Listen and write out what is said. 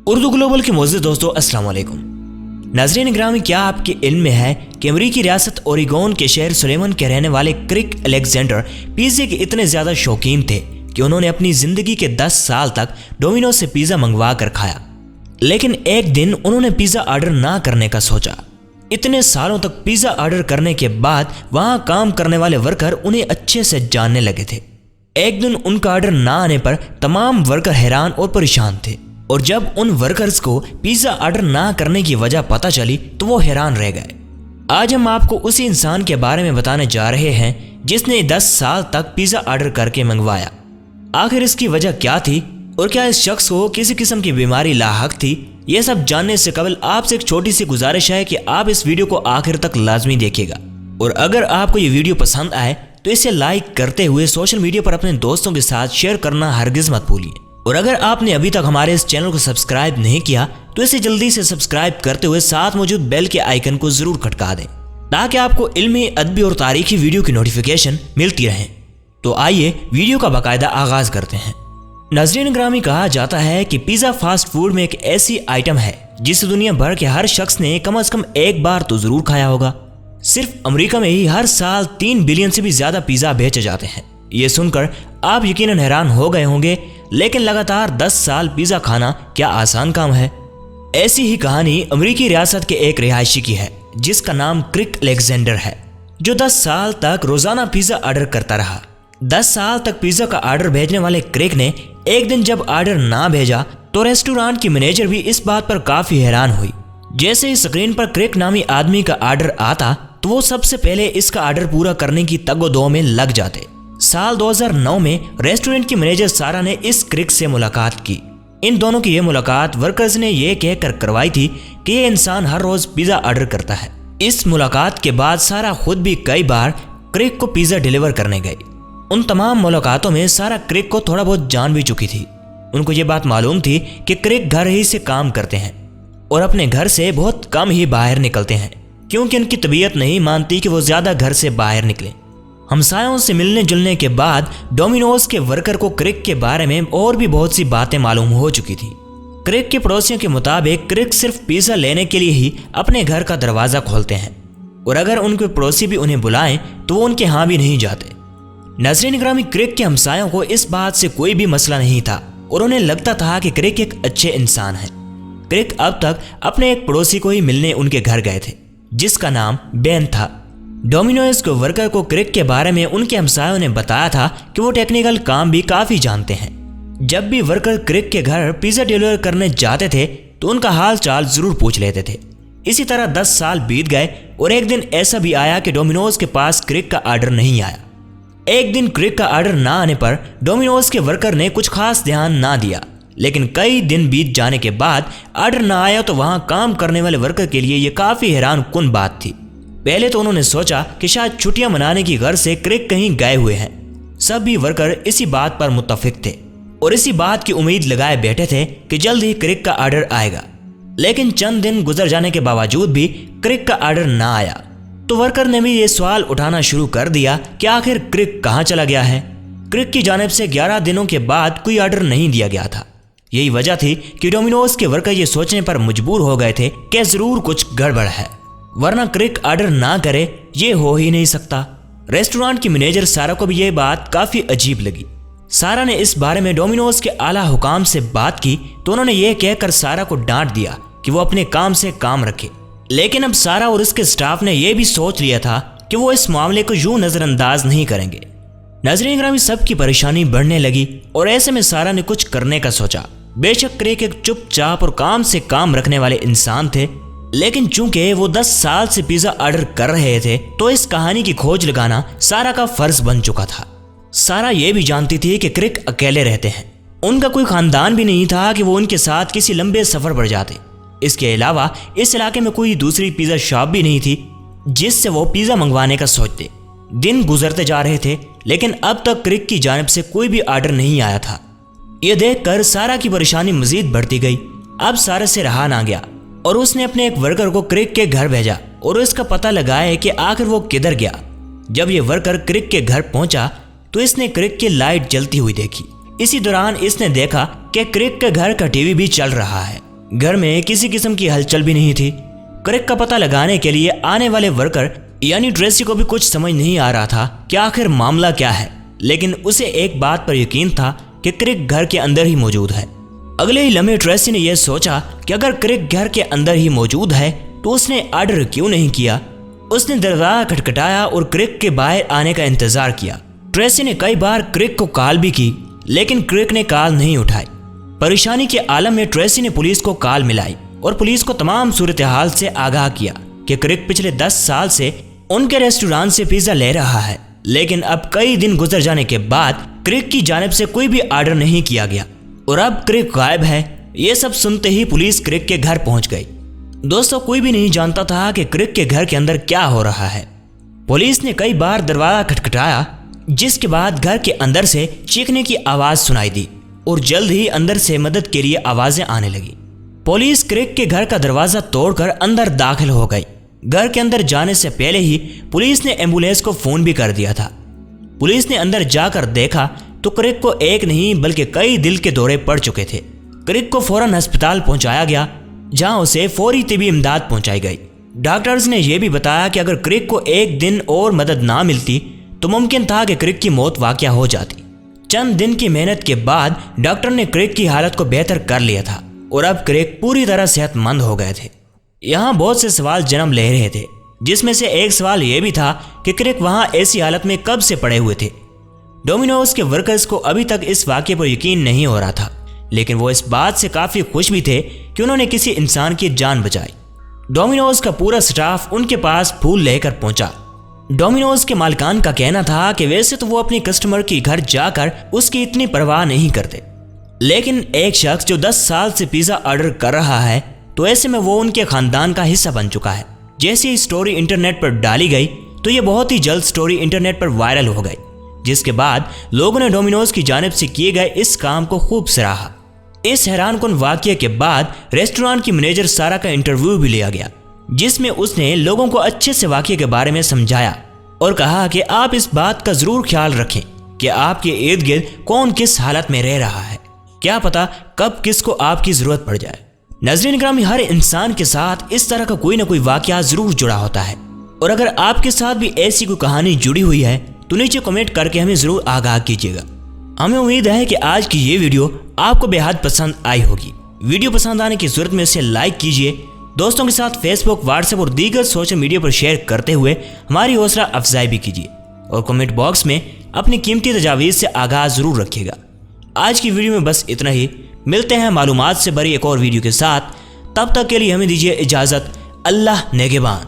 Urdu global के मोअज़्ज़िज़ दोस्तों, अस्सलाम वालेकुम। नाज़रीन ग्रामी, क्या आपके इल्म में है कि अमेरिकी रियासत ओरेगोन के शहर सुलेमन के रहने वाले क्रिक अलेक्जेंडर पिज़्ज़े के इतने ज़्यादा शौकीन थे कि उन्होंने अपनी ज़िंदगी के 10 साल तक डोमिनोज से पिज़्ज़ा मंगवा कर खाया। लेकिन एक दिन उन्होंने पिज़्ज़ा ऑर्डर ना करने का सोचा। इतने सालों तक पिज़्ज़ा ऑर्डर करने के बाद वहाँ काम करने वाले वर्कर उन्हें अच्छे से जानने लगे थे। एक दिन उनका ऑर्डर ना आने पर तमाम वर्कर हैरान और परेशान थे, और जब उन वर्कर्स को पिज़्ज़ा ऑर्डर ना करने की वजह पता चली तो वो हैरान रह गए। आज हम आपको उसी इंसान के बारे में बताने जा रहे हैं जिसने 10 साल तक पिज़्ज़ा ऑर्डर करके मंगवाया। आखिर इसकी वजह क्या थी और क्या इस शख्स को किसी किस्म की बीमारी लाहक थी? यह सब जानने से कबल आपसे एक छोटी सी गुजारिश है कि आप इस वीडियो को आखिर तक लाजमी देखिएगा, और अगर आपको ये वीडियो पसंद आए तो इसे लाइक करते हुए सोशल मीडिया पर अपने दोस्तों के साथ शेयर करना हरगिज मत भूलिए। और अगर आपने अभी तक हमारे इस चैनल को सब्सक्राइब नहीं किया तो इसे जल्दी से सब्सक्राइब करते हुए साथ मौजूद बेल के आइकन को जरूर खटका दें, ताकि आपको इल्मी, अदबी और तारीखी वीडियो की नोटिफिकेशन मिलती रहे। तो आइए वीडियो का बाकायदा आगाज करते हैं। नाज़रीन ग्रामी, कहा जाता है कि पिज़्ज़ा फास्ट फूड में एक ऐसी आइटम है जिसे दुनिया भर के हर शख्स ने कम से कम एक बार तो जरूर खाया होगा। सिर्फ अमेरिका में ही हर साल 3 बिलियन से भी ज्यादा पिज़्ज़ा बेचे जाते हैं। ये सुनकर आप यकीनन हैरान हो गए होंगे, लेकिन लगातार 10 साल पिज़्ज़ा खाना क्या आसान काम है? ऐसी ही कहानी अमेरिकी रियासत के एक रिहायशी की है जिसका नाम क्रिक अलेक्जेंडर है, जो 10 साल तक रोजाना पिज़्ज़ा ऑर्डर करता रहा। 10 साल तक पिज़्ज़ा का ऑर्डर भेजने वाले क्रिक ने एक दिन जब ऑर्डर ना भेजा तो रेस्टोरेंट की मैनेजर भी इस बात पर काफी हैरान हुई। जैसे ही स्क्रीन पर क्रिक नामी आदमी का ऑर्डर आता तो वो सबसे पहले इसका ऑर्डर पूरा करने की तगोदो में लग जाते। साल 2009 में रेस्टोरेंट की मैनेजर सारा ने इस क्रिक से मुलाकात की। इन दोनों की यह मुलाकात वर्कर्स ने यह कहकर करवाई थी कि यह इंसान हर रोज पिज़्ज़ा ऑर्डर करता है। इस मुलाकात के बाद सारा खुद भी कई बार क्रिक को पिज़्ज़ा डिलीवर करने गई। उन तमाम मुलाकातों में सारा क्रिक को थोड़ा बहुत जान भी चुकी थी। उनको ये बात मालूम थी कि क्रिक घर ही से काम करते हैं और अपने घर से बहुत कम ही बाहर निकलते हैं, क्योंकि उनकी तबीयत नहीं मानती कि वो ज्यादा घर से बाहर निकले। हमसायों से मिलने जुलने के बाद डोमिनोज के वर्कर को क्रिक के बारे में और भी बहुत सी बातें मालूम हो चुकी थी। क्रिक के पड़ोसियों के मुताबिक क्रिक सिर्फ पिज़्ज़ा लेने के लिए ही अपने घर का दरवाज़ा खोलते हैं, और अगर उनके पड़ोसी भी उन्हें बुलाएं तो वो उनके यहाँ भी नहीं जाते। नाज़रीन ग्रामी, क्रिक के हमसायों को इस बात से कोई भी मसला नहीं था और उन्हें लगता था कि क्रिक एक अच्छे इंसान है। क्रिक अब तक अपने एक पड़ोसी को ही मिलने उनके घर गए थे जिसका नाम बेन था। डोमिनोज के वर्कर को क्रिक के बारे में उनके हमसायों ने बताया था कि वो टेक्निकल काम भी काफी जानते हैं। जब भी वर्कर क्रिक के घर पिज़्ज़ा डिलीवर करने जाते थे तो उनका हाल चाल जरूर पूछ लेते थे। इसी तरह 10 साल बीत गए और एक दिन ऐसा भी आया कि डोमिनोज के पास क्रिक का ऑर्डर नहीं आया। एक दिन क्रिक का ऑर्डर ना आने पर डोमिनोज के वर्कर ने कुछ खास ध्यान ना दिया, लेकिन कई दिन बीत जाने के बाद ऑर्डर ना आया तो वहां काम करने वाले वर्कर के लिए यह काफी हैरान कुन बात थी। पहले तो उन्होंने सोचा कि शायद छुट्टियां मनाने की घर से क्रिक कहीं गए हुए हैं। सभी वर्कर इसी बात पर मुत्तफिक थे और इसी बात की उम्मीद लगाए बैठे थे कि जल्द ही क्रिक का ऑर्डर आएगा। लेकिन चंद दिन गुजर जाने के बावजूद भी क्रिक का ऑर्डर ना आया तो वर्कर ने भी ये सवाल उठाना शुरू कर दिया कि आखिर क्रिक कहाँ चला गया है। क्रिक की जानिब से 11 दिनों के बाद कोई ऑर्डर नहीं दिया गया था। यही वजह थी कि डोमिनोज के वर्कर ये सोचने पर मजबूर हो गए थे कि जरूर कुछ गड़बड़ है, वरना क्रिक ऑर्डर ना करे ये हो ही नहीं सकता। रेस्टोरेंट की मैनेजर सारा को भी ये बात काफी अजीब लगी। सारा ने इस बारे में डोमिनोज के आला हुकाम से बात की तो उन्होंने ये कहकर सारा को डांट दिया कि वो अपने काम से काम रखे। लेकिन अब सारा और उसके स्टाफ ने यह भी सोच लिया था कि वो इस मामले को यूं नजरअंदाज नहीं करेंगे। नाज़रीन ग्रामी, सबकी परेशानी बढ़ने लगी और ऐसे में सारा ने कुछ करने का सोचा। बेशक क्रिक एक चुपचाप और काम से काम रखने वाले इंसान थे, लेकिन चूंकि वो 10 साल से पिज़्ज़ा ऑर्डर कर रहे थे तो इस कहानी की खोज लगाना सारा का फर्ज बन चुका था। सारा ये भी जानती थी कि क्रिक अकेले रहते हैं, उनका कोई खानदान भी नहीं था कि वो उनके साथ किसी लंबे सफर पर जाते। इसके अलावा इस इलाके में कोई दूसरी पिज़्ज़ा शॉप भी नहीं थी जिससे वो पिज़्ज़ा मंगवाने का सोचते। दिन गुजरते जा रहे थे, लेकिन अब तक क्रिक की जानिब से कोई भी ऑर्डर नहीं आया था। यह देखकर सारा की परेशानी मजीद बढ़ती गई। अब सारा से रहा ना गया और उसने अपने एक वर्कर को क्रिक के घर भेजा और इसका पता लगाया कि आखिर वो किधर गया। जब ये वर्कर क्रिक के घर पहुंचा तो इसने क्रिक की लाइट जलती हुई देखी। इसी दौरान इसने देखा कि क्रिक के घर का टीवी भी चल रहा है। घर में किसी किस्म की हलचल भी नहीं थी। क्रिक का पता लगाने के लिए आने वाले वर्कर यानी ट्रेसी को भी कुछ समझ नहीं आ रहा था कि आखिर मामला क्या है, लेकिन उसे एक बात पर यकीन था कि क्रिक घर के अंदर ही मौजूद है। अगले ही लम्हे ट्रेसी ने यह सोचा कि अगर क्रिक घर के अंदर ही मौजूद है तो उसने ऑर्डर क्यों नहीं किया। उसने दरवाजा खटखटाया और क्रिक के बाहर आने का इंतजार किया। ट्रेसी ने कई बार क्रिक को कॉल भी की, लेकिन क्रिक ने कॉल नहीं उठाई। परेशानी के आलम में ट्रेसी ने पुलिस को कॉल मिलाई और पुलिस को तमाम सूरत हाल से आगाह किया कि क्रिक पिछले 10 साल से उनके रेस्टोरेंट से पिज्जा ले रहा है, लेकिन अब कई दिन गुजर जाने के बाद क्रिक की जानिब से कोई भी ऑर्डर नहीं किया गया और अब क्रिक गायब है। ये सब सुनते ही पुलिस क्रिक के घर पहुंच गई। दोस्तों, कोई भी नहीं जानता था कि क्रिक के घर के अंदर क्या हो रहा है। पुलिस ने कई बार दरवाजा खटखटाया, जिसके बाद घर के अंदर से चीखने की आवाज सुनाई दी और जल्द ही अंदर से मदद के लिए आवाजें आने लगी। पुलिस क्रिक के घर का दरवाजा तोड़कर अंदर दाखिल हो गई। घर के अंदर जाने से पहले ही पुलिस ने एम्बुलेंस को फोन भी कर दिया था। पुलिस ने अंदर जाकर देखा तो क्रिक को एक नहीं बल्कि कई दिल के दौरे पड़ चुके थे। क्रिक को फौरन अस्पताल पहुंचाया गया, जहां उसे फौरी तिबी इमदाद पहुंचाई गई। डॉक्टर्स ने यह भी बताया कि अगर क्रिक को एक दिन और मदद ना मिलती तो मुमकिन था कि क्रिक की मौत वाक़या हो जाती। चंद दिन की मेहनत के बाद डॉक्टर ने क्रिक की हालत को बेहतर कर लिया था और अब क्रिक पूरी तरह सेहतमंद हो गए थे। यहाँ बहुत से सवाल जन्म ले रहे थे, जिसमें से एक सवाल यह भी था कि क्रिक वहाँ ऐसी हालत में कब से पड़े हुए थे। डोमिनोज के वर्कर्स को अभी तक इस वाक़े पर यकीन नहीं हो रहा था, लेकिन वो इस बात से काफ़ी खुश भी थे कि उन्होंने किसी इंसान की जान बचाई। डोमिनोज का पूरा स्टाफ उनके पास फूल लेकर पहुंचा। डोमिनोज के मालिकान का कहना था कि वैसे तो वो अपनी कस्टमर के घर जाकर उसकी इतनी परवाह नहीं करते, लेकिन एक शख्स जो 10 साल से पिज़्ज़ा ऑर्डर कर रहा है तो ऐसे में वो उनके खानदान का हिस्सा बन चुका है। जैसे ही स्टोरी इंटरनेट पर डाली गई तो ये बहुत ही जल्द स्टोरी इंटरनेट पर वायरल हो गई, जिसके बाद लोगों ने डोमिनोज की जानिब से किए गए इस काम को खूब सराहा। इस हैरानकुन वाक़ये के बाद रेस्टोरेंट की मैनेजर सारा का इंटरव्यू भी लिया गया, जिसमें उसने लोगों को अच्छे से वाक़ये के बारे में समझाया और कहा कि आप इस बात का ज़रूर ख्याल रखें कि आपके इर्द गिर्द कौन किस हालत में रह रहा है, क्या पता कब किसको आपकी ज़रूरत पड़ जाए। नाज़रीन ग्रामी, हर इंसान के साथ इस तरह का कोई ना कोई वाक़या ज़रूर जुड़ा होता है, और अगर आपके साथ भी ऐसी कोई कहानी जुड़ी हुई है तो नीचे कमेंट करके हमें ज़रूर आगाह कीजिएगा। हमें उम्मीद है कि आज की ये वीडियो आपको बेहद पसंद आई होगी। वीडियो पसंद आने की सूरत में इसे लाइक कीजिए, दोस्तों के साथ फेसबुक, व्हाट्सएप और दीगर सोशल मीडिया पर शेयर करते हुए हमारी हौसला अफजाई भी कीजिए और कमेंट बॉक्स में अपनी कीमती तजावीज़ से आगाह ज़रूर रखिएगा। आज की वीडियो में बस इतना ही। मिलते हैं मालूमात से भरी एक और वीडियो के साथ। तब तक के लिए हमें दीजिए इजाज़त। अल्लाह नेगेबान।